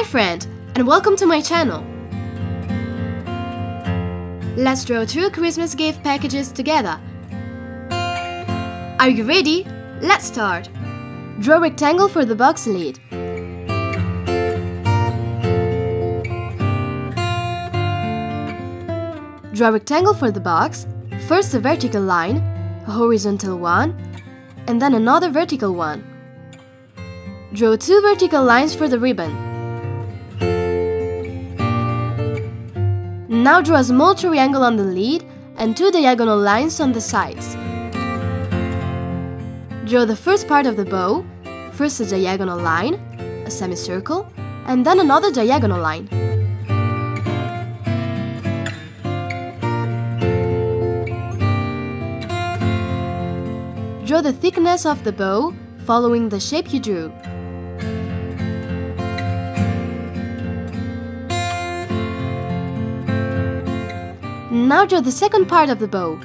Hi friend, and welcome to my channel. Let's draw 2 Christmas gift packages together. Are you ready? Let's start. Draw a rectangle for the box lid. Draw a rectangle for the box, first a vertical line, a horizontal one, and then another vertical one. Draw 2 vertical lines for the ribbon. Now draw a small triangle on the lid and 2 diagonal lines on the sides. Draw the first part of the bow, first a diagonal line, a semicircle, and then another diagonal line. Draw the thickness of the bow, following the shape you drew. Now draw the second part of the bow.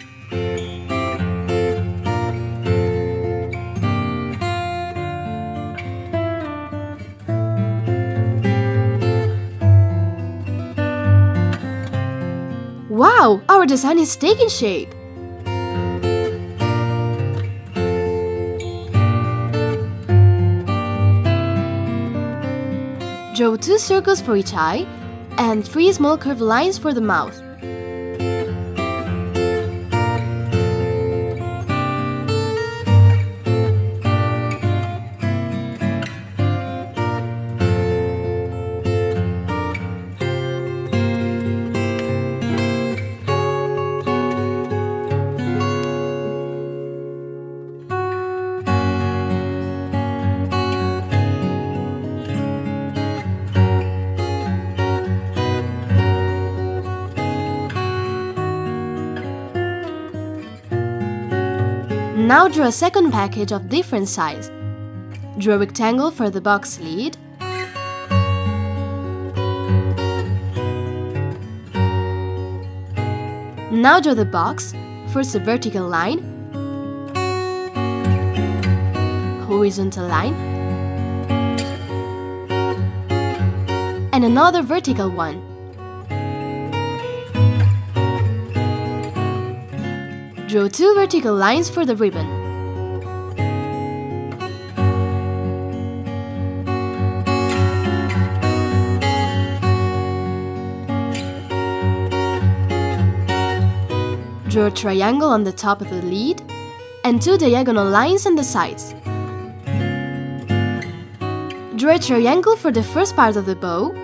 Wow! Our design is taking shape! Draw 2 circles for each eye and 3 small curved lines for the mouth. Now draw a second package of different size. Draw a rectangle for the box lid. Now draw the box, first a vertical line, horizontal line, and another vertical one. Draw 2 vertical lines for the ribbon. Draw a triangle on the top of the lid and 2 diagonal lines on the sides. Draw a triangle for the first part of the bow.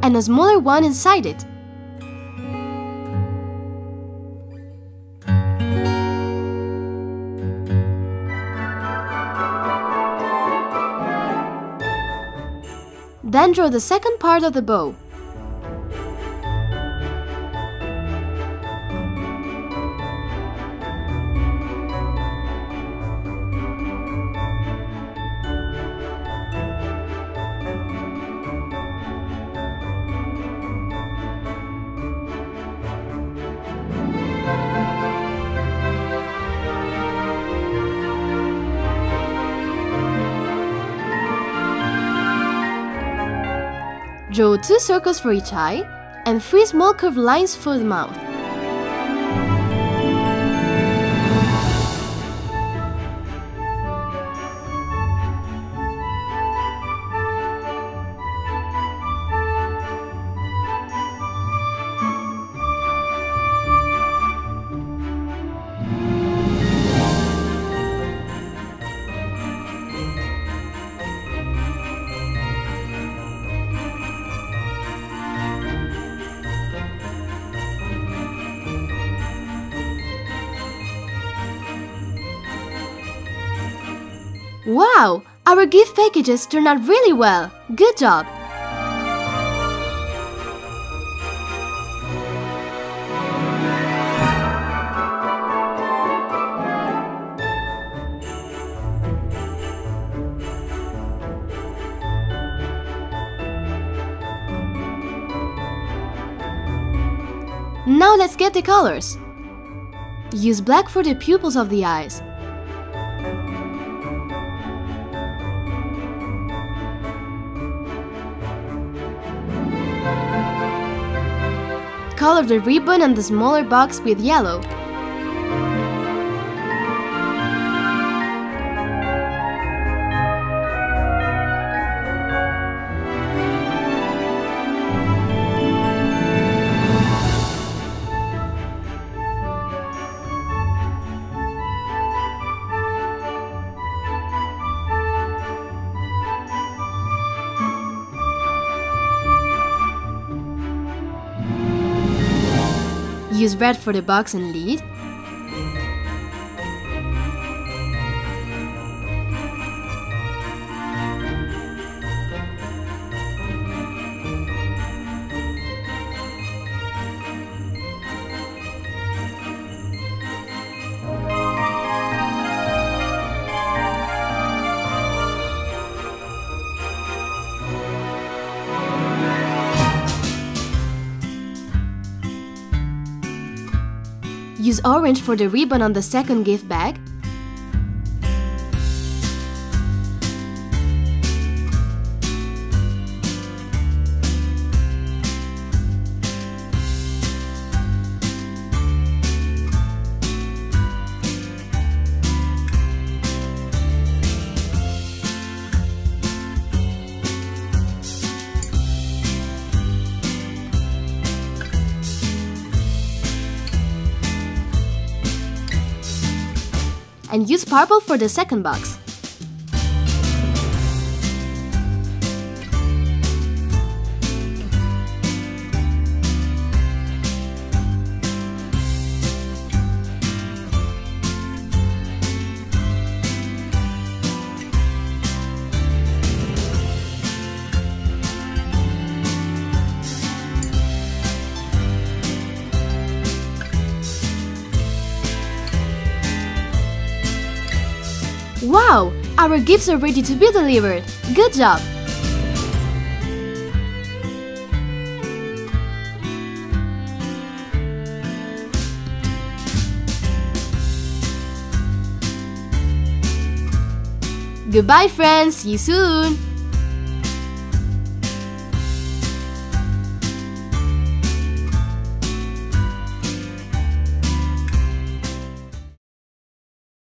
And a smaller one inside it. Then draw the second part of the bow. Draw 2 circles for each eye and 3 small curved lines for the mouth. Wow! Our gift packages turned out really well! Good job! Now let's get the colors. Use black for the pupils of the eyes. Color the ribbon and the smaller box with yellow. Use red for the box and lid. Use orange for the ribbon on the second gift bag. And use purple for the second box. Wow! Our gifts are ready to be delivered! Good job! Goodbye friends! See you soon!